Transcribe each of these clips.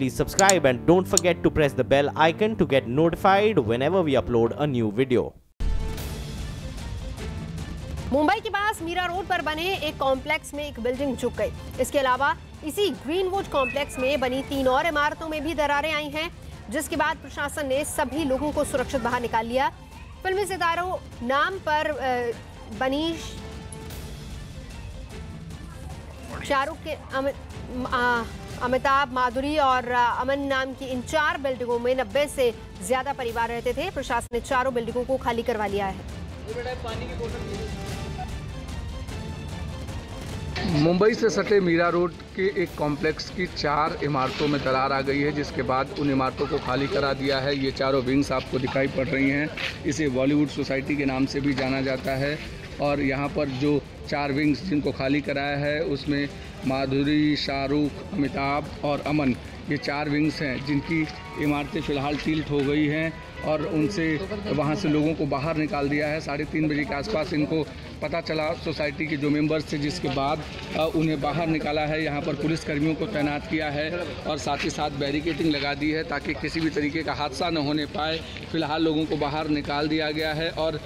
please subscribe and don't forget to press the bell icon to get notified whenever we upload a new video. Mumbai के पास Meera road पर बने एक complex में एक building झुक गई। इसके अलावा इसी ग्रीनवुड कॉम्प्लेक्स में बनी 3 और इमारतों में भी दरारें आई हैं, जिसके बाद प्रशासन ने सभी लोगों को सुरक्षित बाहर निकाल लिया। फिल्मी सितारों नाम पर बनी शाहरुख के अमिताभ, माधुरी और अमन नाम की इन 4 बिल्डिंगों में 90 से ज्यादा परिवार रहते थे। प्रशासन ने चारों बिल्डिंगों को खाली करवा लिया है। मुंबई से सटे मीरा रोड के एक कॉम्प्लेक्स की 4 इमारतों में दरार आ गई है, जिसके बाद उन इमारतों को खाली करा दिया है। ये चारों विंग्स आपको दिखाई पड़ रही हैं। इसे बॉलीवुड सोसाइटी के नाम से भी जाना जाता है और यहाँ पर जो 4 विंग्स जिनको खाली कराया है उसमें माधुरी, शाहरुख, अमिताभ और अमन, ये 4 विंग्स हैं जिनकी इमारतें फ़िलहाल टिल्ट हो गई हैं और उनसे वहाँ से लोगों को बाहर निकाल दिया है। 3:30 बजे के आसपास इनको पता चला सोसाइटी के जो मेंबर्स थे, जिसके बाद उन्हें बाहर निकाला है। यहाँ पर पुलिसकर्मियों को तैनात किया है और साथ ही साथ बैरिकेडिंग लगा दी है ताकि किसी भी तरीके का हादसा न होने पाए। फ़िलहाल लोगों को बाहर निकाल दिया गया है और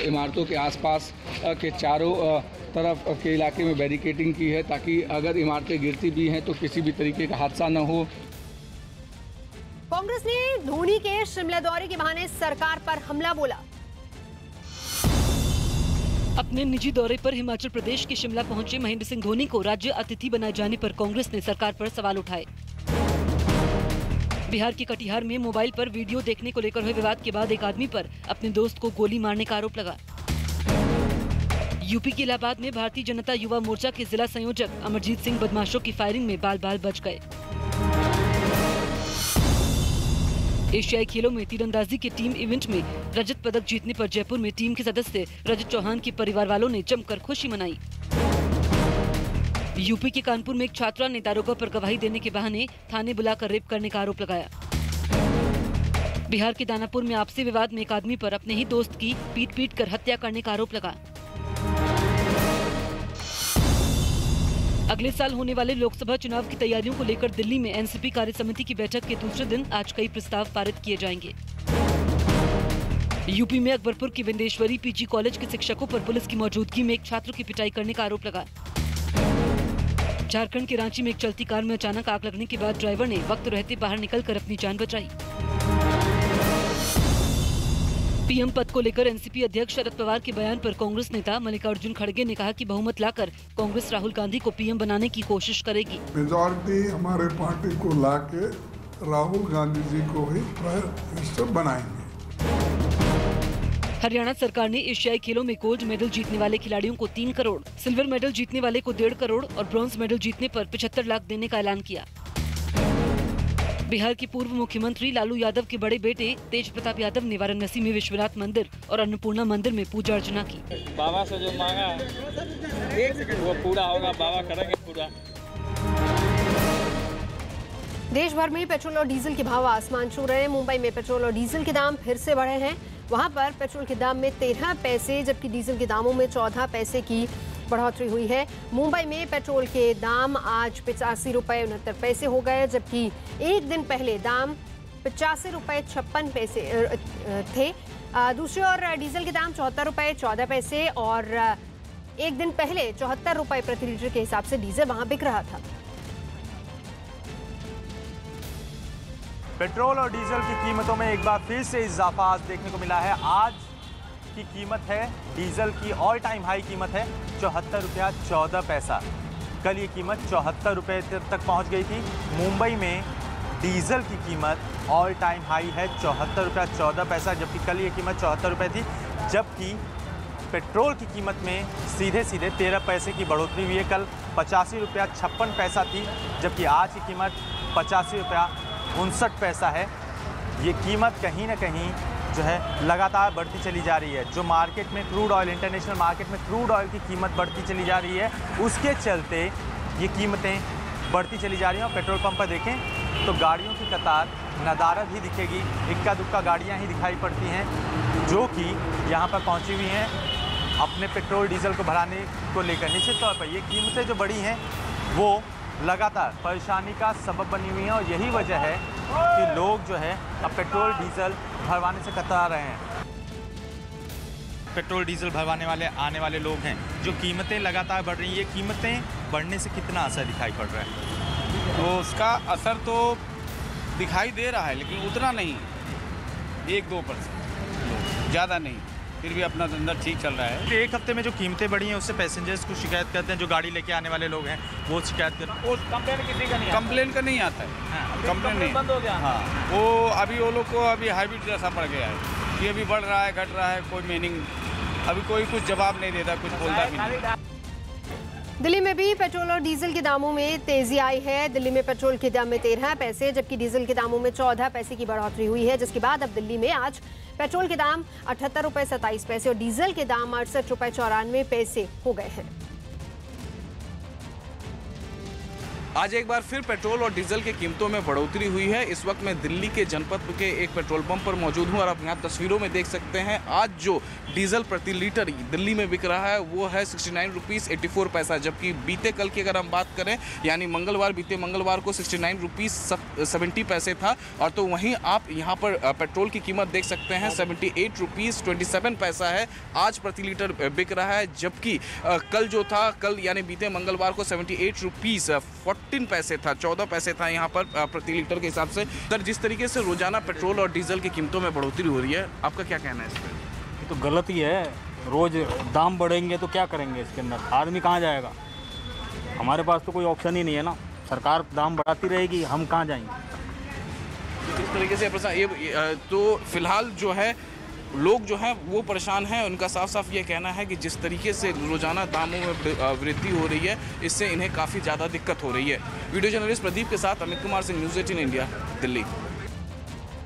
इमारतों के आसपास के चारों तरफ के इलाके में बैरिकेडिंग की है ताकि अगर इमारतें गिरती भी हैं तो किसी भी तरीके का हादसा न हो। कांग्रेस ने धोनी के शिमला दौरे के बहाने सरकार पर हमला बोला। अपने निजी दौरे पर हिमाचल प्रदेश के शिमला पहुंचे महेंद्र सिंह धोनी को राज्य अतिथि बनाए जाने पर कांग्रेस ने सरकार पर सवाल उठाए। बिहार के कटिहार में मोबाइल पर वीडियो देखने को लेकर हुए विवाद के बाद एक आदमी पर अपने दोस्त को गोली मारने का आरोप लगा। यूपी के इलाहाबाद में भारतीय जनता युवा मोर्चा के जिला संयोजक अमरजीत सिंह बदमाशों की फायरिंग में बाल बाल बच गए। एशियाई खेलों में तीरंदाजी के टीम इवेंट में रजत पदक जीतने पर जयपुर में टीम के सदस्य रजत चौहान के परिवार वालों ने जमकर खुशी मनाई। यूपी के कानपुर में एक छात्रा ने दारोगा पर गवाही देने के बहाने थाने बुलाकर रेप करने का आरोप लगाया। बिहार के दानापुर में आपसी विवाद में एक आदमी पर अपने ही दोस्त की पीट कर हत्या करने का आरोप लगा। अगले साल होने वाले लोकसभा चुनाव की तैयारियों को लेकर दिल्ली में एनसीपी कार्य समिति की बैठक के दूसरे दिन आज कई प्रस्ताव पारित किए जाएंगे। यूपी में अकबरपुर की विंदेश्वरी पीजी कॉलेज के शिक्षकों पर पुलिस की मौजूदगी में एक छात्र की पिटाई करने का आरोप लगा। झारखंड के रांची में एक चलती कार में अचानक आग लगने के बाद ड्राइवर ने वक्त रहते बाहर निकलकर अपनी जान बचाई। पीएम पद को लेकर एनसीपी अध्यक्ष शरद पवार के बयान पर कांग्रेस नेता मल्लिकार्जुन खड़गे ने कहा कि बहुमत लाकर कांग्रेस राहुल गांधी को पीएम बनाने की कोशिश करेगी। मेजॉरिटी हमारे पार्टी को लाके राहुल गांधी जी को ही प्राइम मिनिस्टर बनाएंगे। हरियाणा सरकार ने एशियाई खेलों में गोल्ड मेडल जीतने वाले खिलाड़ियों को 3 करोड़, सिल्वर मेडल जीतने वाले को 1.5 करोड़ और ब्रॉन्ज मेडल जीतने पर 75 लाख देने का ऐलान किया। बिहार के पूर्व मुख्यमंत्री लालू यादव के बड़े बेटे तेज प्रताप यादव ने वाराणसी में विश्वनाथ मंदिर और अन्नपूर्णा मंदिर में पूजा अर्चना की। बाबा से जो मांगा वो पूरा होगा, बाबा करेंगे पूरा। देश भर में पेट्रोल और डीजल के भाव आसमान छू रहे हैं। मुंबई में पेट्रोल और डीजल के दाम फिर से बढ़े हैं। वहां पर पेट्रोल के दाम में 13 पैसे जबकि डीजल के दामों में 14 पैसे की बढ़ोतरी हुई है। मुंबई में पेट्रोल के दाम आज 85 रुपये 69 पैसे हो गए, जबकि एक दिन पहले दाम 85 रुपये 56 पैसे थे। दूसरी ओर डीजल के दाम 74 रुपये 14 पैसे और एक दिन पहले 74 रुपये प्रति लीटर के हिसाब से डीजल वहां बिक रहा था। पेट्रोल और डीजल की कीमतों में एक बार फिर से इजाफा आज देखने को मिला है। आज की कीमत है, डीजल की ऑल टाइम हाई कीमत है 74 रुपया 14 पैसा। कल ये कीमत 74 रुपये तक पहुंच गई थी। मुंबई में डीजल की कीमत ऑल टाइम हाई है 74 रुपया 14 पैसा, जबकि कल ये कीमत 74 रुपये थी। जबकि पेट्रोल की कीमत में सीधे 13 पैसे की बढ़ोतरी हुई है। कल 85 रुपया 56 पैसा थी, जबकि आज की कीमत 85 रुपया 59 पैसा है। ये कीमत कहीं ना कहीं जो है लगातार बढ़ती चली जा रही है। जो मार्केट में क्रूड ऑयल, इंटरनेशनल मार्केट में क्रूड ऑयल की कीमत बढ़ती चली जा रही है, उसके चलते ये कीमतें बढ़ती चली जा रही हैं। और पेट्रोल पंप पर देखें तो गाड़ियों की कतार नदारद ही दिखेगी, इक्का दुक्का गाड़ियाँ ही दिखाई पड़ती हैं जो कि यहाँ पर पहुँची हुई हैं अपने पेट्रोल डीजल को भराने को लेकर। निश्चित तौर पर ये कीमतें जो बढ़ी हैं वो लगातार परेशानी का सबब बनी हुई है और यही वजह है कि लोग जो है अब पेट्रोल डीजल भरवाने से कतरा रहे हैं। पेट्रोल डीजल भरवाने वाले आने वाले लोग हैं, जो कीमतें लगातार बढ़ रही हैं, ये कीमतें बढ़ने से कितना असर दिखाई पड़ रहा है? तो उसका असर तो दिखाई दे रहा है, लेकिन उतना नहीं, 1-2%, ज़्यादा नहीं, फिर भी अपना धंधा ठीक चल रहा है। एक हफ्ते में जो कीमतें बढ़ी हैं उससे पैसेंजर्स को शिकायत करते हैं, जो गाड़ी लेके आने वाले लोग हैं वो शिकायत करते हैं। वो कंप्लेन किसी का नहीं, कंप्लेन का नहीं आता है, कंप्लेन नहीं बंद हो गया। हाँ, वो अभी वो लोग को अभी हैबिट जैसा पड़ गया है, ये अभी बढ़ रहा है घट रहा है, कोई मीनिंग, अभी कोई कुछ जवाब नहीं देता, कुछ बोलता भी नहीं। दिल्ली में भी पेट्रोल और डीजल के दामों में तेजी आई है। दिल्ली में पेट्रोल के दाम में 13 पैसे जबकि डीजल के दामों में 14 पैसे की बढ़ोतरी हुई है, जिसके बाद अब दिल्ली में आज पेट्रोल के दाम 78 रुपए 27 पैसे और डीजल के दाम 68 रुपए 94 पैसे हो गए हैं। आज एक बार फिर पेट्रोल और डीजल की कीमतों में बढ़ोतरी हुई है। इस वक्त मैं दिल्ली के जनपद के एक पेट्रोल पंप पर मौजूद हूं और आप यहां तस्वीरों में देख सकते हैं आज जो डीजल प्रति लीटर दिल्ली में बिक रहा है वो है 69 रुपीज़ 84 पैसा, जबकि बीते कल की अगर हम बात करें यानी बीते मंगलवार को 69 रुपीज़ 70 पैसे था। और तो वहीं आप यहां पर पेट्रोल की कीमत देख सकते हैं 78 रुपीज़ 27 पैसा है आज प्रति लीटर बिक रहा है, जबकि कल जो था यानी बीते मंगलवार को 78 रुपीज़ 14 पैसे था, 14 पैसे था यहाँ पर प्रति लीटर के हिसाब से। सर, जिस तरीके से रोजाना पेट्रोल और डीजल की कीमतों में बढ़ोतरी हो रही है, आपका क्या कहना है इस पर? ये तो गलत ही है, रोज दाम बढ़ेंगे तो क्या करेंगे इसके अंदर, आदमी कहाँ जाएगा? हमारे पास तो कोई ऑप्शन ही नहीं है ना, सरकार दाम बढ़ाती रहेगी, हम कहाँ जाएंगे? इस तरीके से तो फिलहाल जो है लोग जो हैं वो परेशान हैं। उनका साफ साफ ये कहना है कि जिस तरीके से रोजाना दामों में वृद्धि हो रही है इससे इन्हें काफ़ी ज़्यादा दिक्कत हो रही है। वीडियो जर्नलिस्ट प्रदीप के साथ अमित कुमार सिंह, न्यूज़ 18 इंडिया, दिल्ली।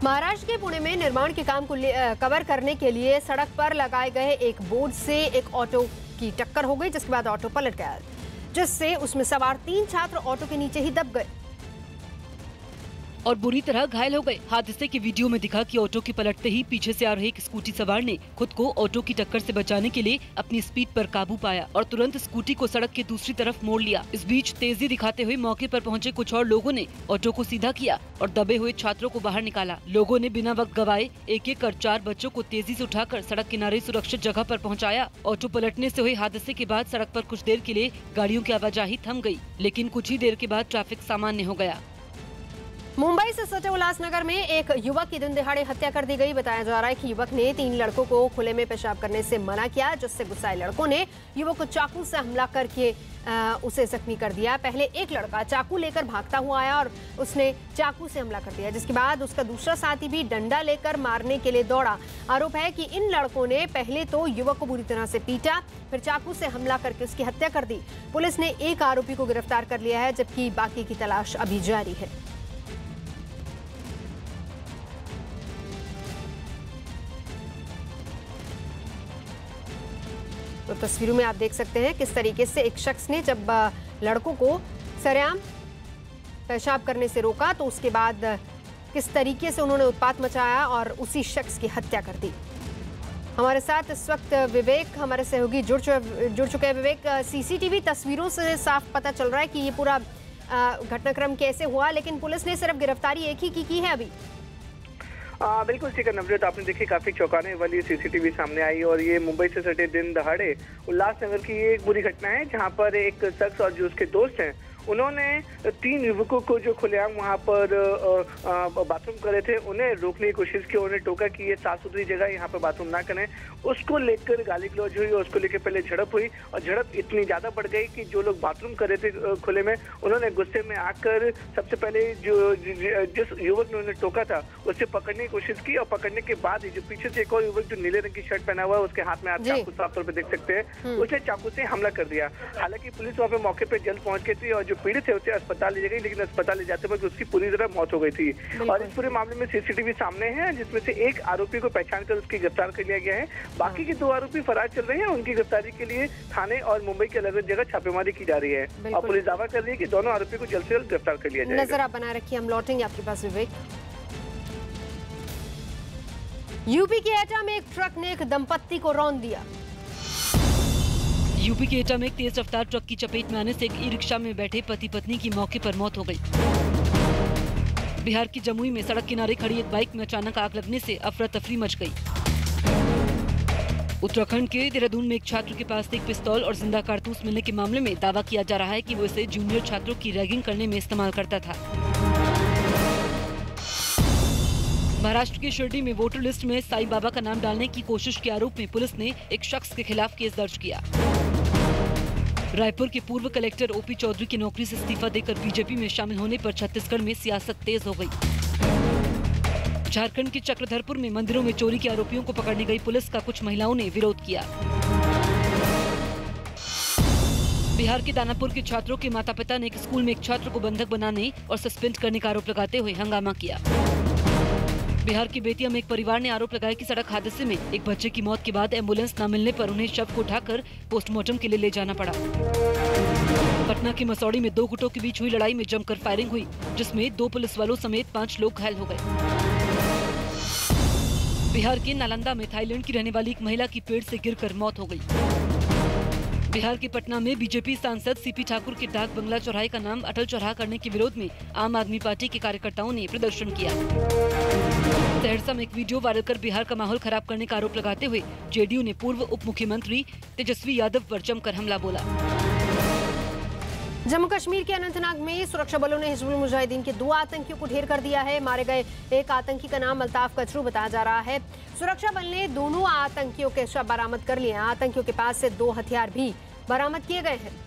महाराष्ट्र के पुणे में निर्माण के काम को कवर करने के लिए सड़क पर लगाए गए एक बोर्ड से एक ऑटो की टक्कर हो गई, जिसके बाद ऑटो पलट गया, जिससे उसमें सवार 3 छात्र ऑटो के नीचे ही दब गए और बुरी तरह घायल हो गए। हादसे के वीडियो में दिखा कि ऑटो के पलटते ही पीछे से आ रहे एक स्कूटी सवार ने खुद को ऑटो की टक्कर से बचाने के लिए अपनी स्पीड पर काबू पाया और तुरंत स्कूटी को सड़क के दूसरी तरफ मोड़ लिया। इस बीच तेजी दिखाते हुए मौके पर पहुंचे कुछ और लोगों ने ऑटो को सीधा किया और दबे हुए छात्रों को बाहर निकाला। लोगों ने बिना वक्त गवाए एक कर 4 बच्चों को तेजी से उठाकर सड़क किनारे सुरक्षित जगह पर पहुंचाया। ऑटो पलटने से हुए हादसे के बाद सड़क पर कुछ देर के लिए गाड़ियों की आवाजाही थम गई, लेकिन कुछ ही देर के बाद ट्रैफिक सामान्य हो गया। मुंबई से सटे उल्लासनगर में एक युवक की दिन दिहाड़े हत्या कर दी गई। बताया जा रहा है कि युवक ने 3 लड़कों को खुले में पेशाब करने से मना किया, जिससे गुस्साए लड़कों ने युवक को चाकू से हमला करके उसे जख्मी कर दिया। पहले एक लड़का चाकू लेकर भागता हुआ आया और उसने चाकू से हमला कर दिया, जिसके बाद उसका दूसरा साथी भी डंडा लेकर मारने के लिए दौड़ा। आरोप है कि इन लड़कों ने पहले तो युवक को बुरी तरह से पीटा, फिर चाकू से हमला करके उसकी हत्या कर दी। पुलिस ने एक आरोपी को गिरफ्तार कर लिया है, जबकि बाकी की तलाश अभी जारी है। तो तस्वीरों में आप देख सकते हैं किस तरीके से एक शख्स ने जब लड़कों को सरेआम पेशाब करने से रोका तो उसके बाद किस तरीके से उन्होंने उत्पात मचाया और उसी शख्स की हत्या कर दी। हमारे साथ इस वक्त विवेक, हमारे सहयोगी जुड़ चुके हैं। विवेक, सीसीटीवी तस्वीरों से साफ पता चल रहा है कि ये पूरा घटनाक्रम कैसे हुआ, लेकिन पुलिस ने सिर्फ गिरफ्तारी एक ही की है अभी। बिल्कुल ठीक है नवजोत, आपने देखी काफी चौंकाने वाली सीसीटीवी सामने आई और ये मुंबई से सटे दिन दहाड़े उल्लासनगर की एक बुरी घटना है, जहां पर एक शख्स और जो उसके दोस्त हैं उन्होंने 3 युवकों को जो खुलेआम वहां पर बाथरूम कर रहे थे उन्हें रोकने की कोशिश की। उन्हें टोका कि ये साफ सुथरी जगह यहाँ पर बाथरूम ना करें। उसको लेकर गाली गलौज हुई और उसको लेकर पहले झड़प हुई और झड़प इतनी ज्यादा बढ़ गई कि जो लोग बाथरूम कर रहे थे खुले में उन्होंने गुस्से में आकर सबसे पहले जिस युवक ने उन्हें टोका था उससे पकड़ने की कोशिश की और पकड़ने के बाद जो पीछे से एक और युवक जो नीले रंग की शर्ट पहना हुआ है उसके हाथ में आप चाकू साफ तौर पर देख सकते हैं, उसने चाकू से हमला कर दिया। हालांकि पुलिस वहाँ पे मौके पर जल्द पहुंच गई थी और जो पीड़ित है उसे अस्पताल ले गई, लेकिन अस्पताल ले जाते वक्त उसकी पूरी तरह मौत हो गई थी। और इस पूरे मामले में सीसीटीवी सामने है, जिसमें से एक आरोपी को पहचान कर उसकी गिरफ्तार कर लिया गया है। बाकी के 2 आरोपी फरार चल रहे हैं। उनकी गिरफ्तारी के लिए थाने और मुंबई के अलग अलग जगह छापेमारी की जा रही है और पुलिस दावा कर रही है कि दोनों आरोपी को जल्द से जल्द गिरफ्तार कर लिया जाएगा। नजर आप बनाए रखिए, हम लौटेंगे आपके पास विवेक। यूपी के एटा में एक ट्रक ने एक दंपत्ति को रौंद दिया। यूपी के एटा में एक तेज रफ्तार ट्रक की चपेट में आने से एक ई रिक्शा में बैठे पति पत्नी की मौके पर मौत हो गई। बिहार की जमुई में सड़क किनारे खड़ी एक बाइक में अचानक आग लगने से अफरा तफरी मच गई। उत्तराखंड के देहरादून में एक छात्र के पास से एक पिस्तौल और जिंदा कारतूस मिलने के मामले में दावा किया जा रहा है कि वो इसे जूनियर छात्रों की रैगिंग करने में इस्तेमाल करता था। महाराष्ट्र के शिरडी में वोटर लिस्ट में साईं बाबा का नाम डालने की कोशिश के आरोप में पुलिस ने एक शख्स के खिलाफ केस दर्ज किया। रायपुर के पूर्व कलेक्टर ओपी चौधरी की नौकरी से इस्तीफा देकर बीजेपी में शामिल होने पर छत्तीसगढ़ में सियासत तेज हो गई। झारखंड के चक्रधरपुर में मंदिरों में चोरी के आरोपियों को पकड़ने गई पुलिस का कुछ महिलाओं ने विरोध किया। बिहार के दानापुर के छात्रों के माता पिता ने एक स्कूल में एक छात्र को बंधक बनाने और सस्पेंड करने का आरोप लगाते हुए हंगामा किया। बिहार के बेतिया में एक परिवार ने आरोप लगाया कि सड़क हादसे में एक बच्चे की मौत के बाद एम्बुलेंस न मिलने पर उन्हें शव को उठाकर पोस्टमार्टम के लिए ले जाना पड़ा। पटना के मसौड़ी में दो गुटों के बीच हुई लड़ाई में जमकर फायरिंग हुई, जिसमें 2 पुलिस वालों समेत 5 लोग घायल हो गए। बिहार के नालंदा में थाईलैंड की रहने वाली एक महिला की पेड़ से गिरकर मौत हो गई। बिहार के पटना में बीजेपी सांसद सीपी ठाकुर के डाक बंगला चौराहे का नाम अटल चौराहा करने के विरोध में आम आदमी पार्टी के कार्यकर्ताओं ने प्रदर्शन किया। सहरसा में एक वीडियो वायरल कर बिहार का माहौल खराब करने का आरोप लगाते हुए जेडीयू ने पूर्व उप मुख्यमंत्री तेजस्वी यादव पर जमकर हमला बोला। जम्मू कश्मीर के अनंतनाग में सुरक्षा बलों ने हिजबुल मुजाहिदीन के 2 आतंकियों को ढेर कर दिया है। मारे गए एक आतंकी का नाम अल्ताफ कचरू बताया जा रहा है। सुरक्षा बल ने दोनों आतंकियों के शव बरामद कर लिए। आतंकियों के पास से 2 हथियार भी बरामद किए गए हैं।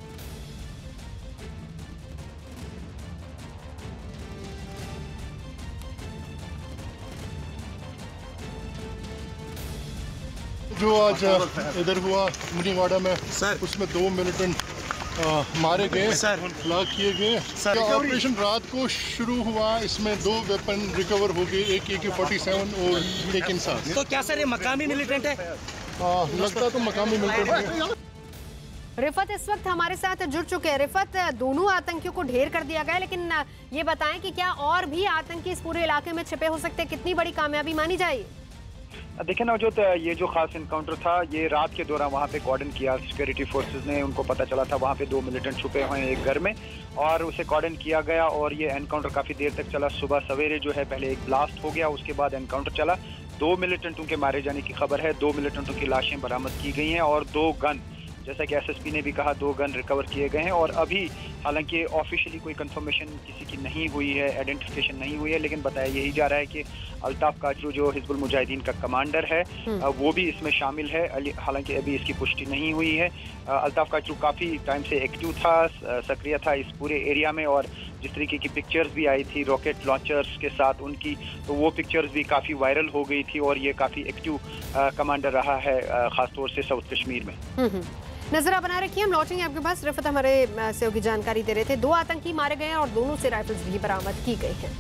जो आज इधर हुआ मुनीवाड़ा में उसमें 2 मिलिटेंट मारे गए, लाक किए गए। ऑपरेशन रात को शुरू हुआ, इसमें 2 वेपन रिकवर हो गए, एक AK-47 और एक इंसान। तो क्या सर ये मकामी मिलिटेंट है? लगता तो मकामी मिलिटेंट है। रिफत इस वक्त हमारे साथ जुड़ चुके हैं। रिफत, दोनों आतंकियों को ढेर कर दिया गया, लेकिन ये बताएं कि क्या और भी आतंकी इस पूरे इलाके में छिपे हो सकते हैं? कितनी बड़ी कामयाबी मानी जाए? देखिए नवजोत, ये जो खास इनकाउंटर था ये रात के दौरान वहाँ पे कॉर्डन किया सिक्योरिटी फोर्सेस ने। उनको पता चला था वहाँ पे 2 मिलिटेंट छुपे हुए हैं एक घर में, और उसे कॉर्डन किया गया और ये एनकाउंटर काफ़ी देर तक चला। सुबह सवेरे जो है पहले एक ब्लास्ट हो गया, उसके बाद एनकाउंटर चला। 2 मिलिटेंटों के मारे जाने की खबर है। 2 मिलिटेंटों की लाशें बरामद की गई हैं और 2 गन, जैसा कि एसएसपी ने भी कहा, 2 गन रिकवर किए गए हैं। और अभी हालांकि ऑफिशियली कोई कंफर्मेशन किसी की नहीं हुई है, आइडेंटिफिकेशन नहीं हुई है, लेकिन बताया यही जा रहा है कि अल्ताफ काचरू जो हिजबुल मुजाहिदीन का कमांडर है वो भी इसमें शामिल है। हालांकि अभी इसकी पुष्टि नहीं हुई है। अल्ताफ काचरू काफ़ी टाइम से एक्टिव था, सक्रिय था इस पूरे एरिया में, और जिस तरीके की पिक्चर्स भी आई थी रॉकेट लॉन्चर्स के साथ उनकी, तो वो पिक्चर्स भी काफ़ी वायरल हो गई थी। और ये काफ़ी एक्टिव कमांडर रहा है, ख़ासतौर से साउथ कश्मीर में। नजर बना रखिए, हम लौटेंगे आपके पास। रिफत हमारे सहयोगी जानकारी दे रहे थे। 2 आतंकी मारे गए हैं और दोनों से राइफल्स भी बरामद की गई हैं।